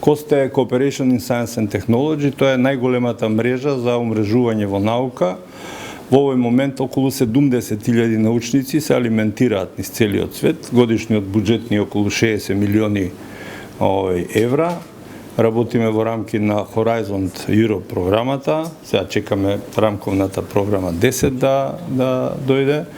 COST е Cooperation in Science and Technology, тоа е најголемата мрежа за умрежување во наука. Во овој момент околу 70.000 научници се алиментираат низ целиот свет. Годишниот буџет ни е околу 60 милиони евра. Работиме во рамки на Horizon Europe програмата. Сега чекаме рамковната програма 10 да дојде.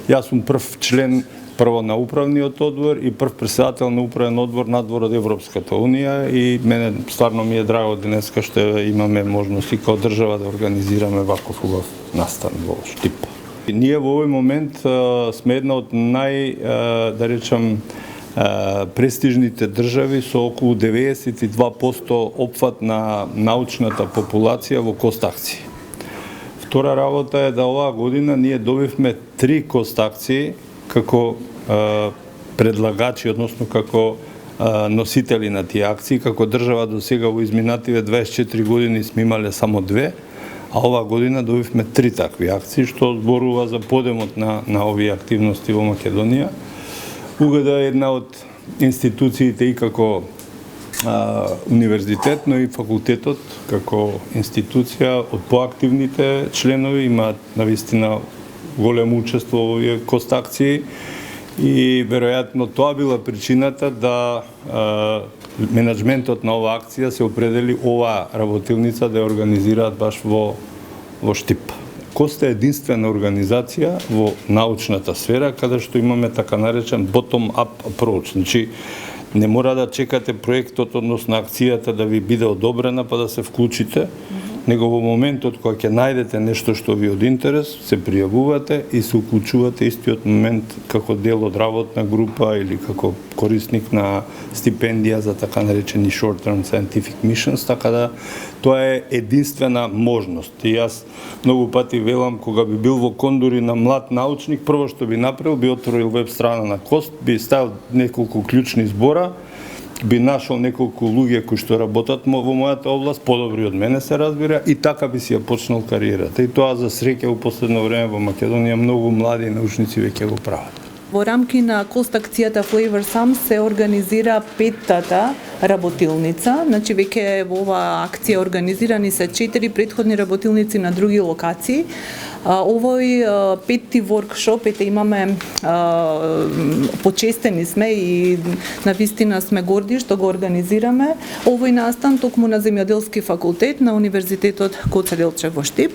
Јас сум прв член на управниот одбор и прв председател на управен одбор надвор од Европската унија и мене стварно ми е драго денеска што имаме можност и како држава да организираме ваков убав настан во Штип. Ние во овој момент сме една од да речам престижните држави со околу 92% опфат на научната популација во COST акции. Втора работа е да оваа година ние добивме 3 COST акции како предлагачи, односно како носители на тие акции. Како држава до сега во изминативе 24 години сме имале само 2, а оваа година добивме 3 такви акции, што зборува за подемот на овие активности во Македонија. УГД е една од институциите и како универзитет, но и факултетот како институција од поактивните членови имаат навистина големо учество во овие COST акции и веројатно тоа била причината да менеджментот на оваа акција се определи оваа работилница да ја организираат баш во Штип. COST е единствена организација во научната сфера каде што имаме така наречен bottom-up approach. Значи, не мора да чекате проектот, односно акцијата да ви биде одобрена па да се вклучите, него во моментот кога ќе најдете нешто што ви е од интерес, се пријавувате и се уклучувате истиот момент како дел од работна група или како корисник на стипендија за така наречени short-term scientific missions, така да тоа е единствена можност. И јас многу пати велам, кога би бил во кондури на млад научник, прво што би направил, би отворил веб страна на COST, би ставил неколку клучни збора, би нашол неколку луѓе кои што работат во мојата област, подобри од мене се разбира, и така би си ја почнал кариерата. И тоа за среќа во последно време во Македонија многу млади научници веќе го прават. Во рамки на COST акцијата Flavor Sum се организира 5-тата работилница. Значи веќе во оваа акција организирани се 4 претходни работилници на други локации. Овој 5-ти воркшоп имаме, почестени сме и навистина сме горди што го организираме. Овој настан токму на Земјоделски факултет на Универзитетот Гоце Делчев во Штип.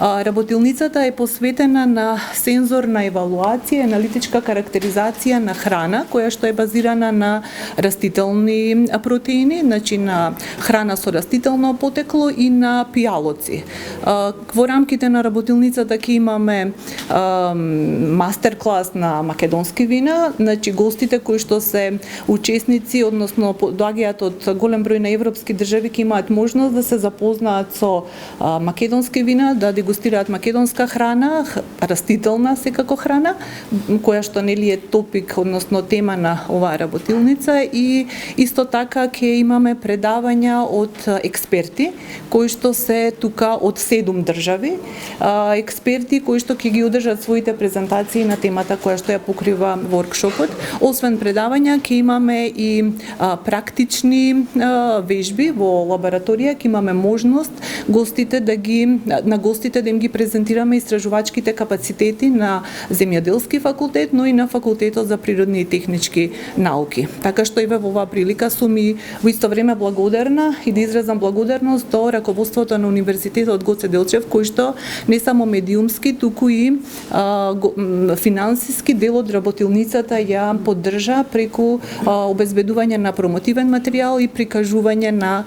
Работилницата е посветена на сензорна евалуација и аналитичка карактеризација на храна, која што е базирана на растителни протеини, значи на храна со растително потекло и на пијалоци. Во рамките на работилницата ќе имаме мастер клас на македонски вина, значи гостите кои што се учесници, односно доаѓаат од голем број на европски држави, ќе имаат можност да се запознаат со македонски вина, да дегустираат македонска храна, растителна секако храна, која што нели е топик, односно тема на оваа работилница, и исто така ќе имаме предавања од експерти кои што се тука од 7 држави, експерти кои што ќе ги одржат своите презентации на темата која што ја покрива воркшопот. Освен предавања ќе имаме и практични вежби во лабораторија, ќе имаме можност на гостите да им ги презентираме истражувачките капацитети на Земјоделски факултет, но и на Факултетот за природни и технички науки. Така што еве во оваа прилика сум и во исто време благодарна и да изразам благодарност до раководството на Универзитетот Гоце Делчев, кој што не само медиумски, туку и финансиски дел од работилницата ја поддржа преку обезбедување на промотивен материјал и прикажување на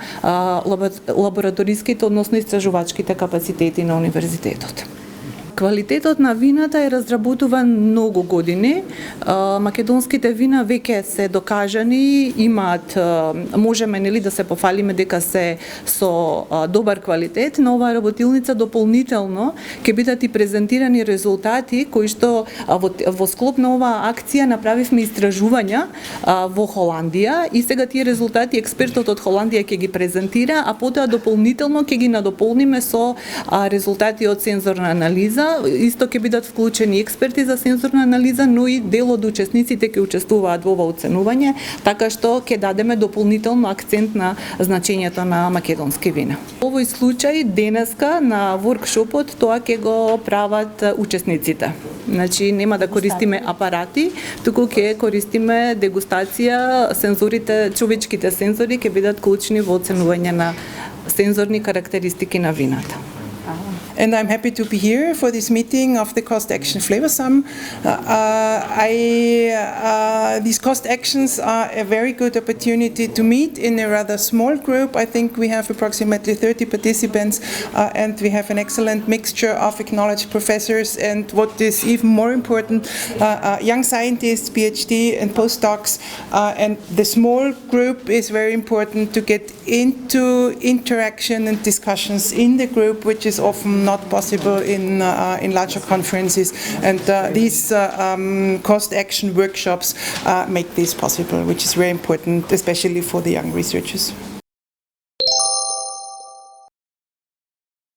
лабораториските, односно истражувачките капацитети на универзитетот. Квалитетот на вината е разработуван многу години. Македонските вина веќе се докажани, имаат, можеме нели да се пофалиме дека се со добар квалитет, но оваа работилница дополнително ќе бидат и презентирани резултати кои што во склоп на оваа акција направивме истражувања во Холандија и сега тие резултати експертот од Холандија ќе ги презентира, а потоа дополнително ќе ги надополниме со резултати од сензорна анализа анализа, исто ќе бидат вклучени експерти за сензорна анализа, но и дел од учесниците ќе учествуваат во ова оценување, така што ќе дадеме дополнително акцент на значењето на македонски вина. Во овој случај денеска на воркшопот тоа ќе го прават учесниците. Значи нема да користиме апарати, туку ќе користиме дегустација, сензорите, човечките сензори ќе бидат клучни во оценување на сензорни карактеристики на вината. And I'm happy to be here for this meeting of the Cost Action Flavor Sum. These cost actions are a very good opportunity to meet in a rather small group. I think we have approximately 30 participants and we have an excellent mixture of acknowledged professors and what is even more important, young scientists, PhD and postdocs. And the small group is very important to get into interaction and discussions in the group, which is often not possible in larger conferences, and these cost action workshops make this possible, which is very important, especially for the young researchers.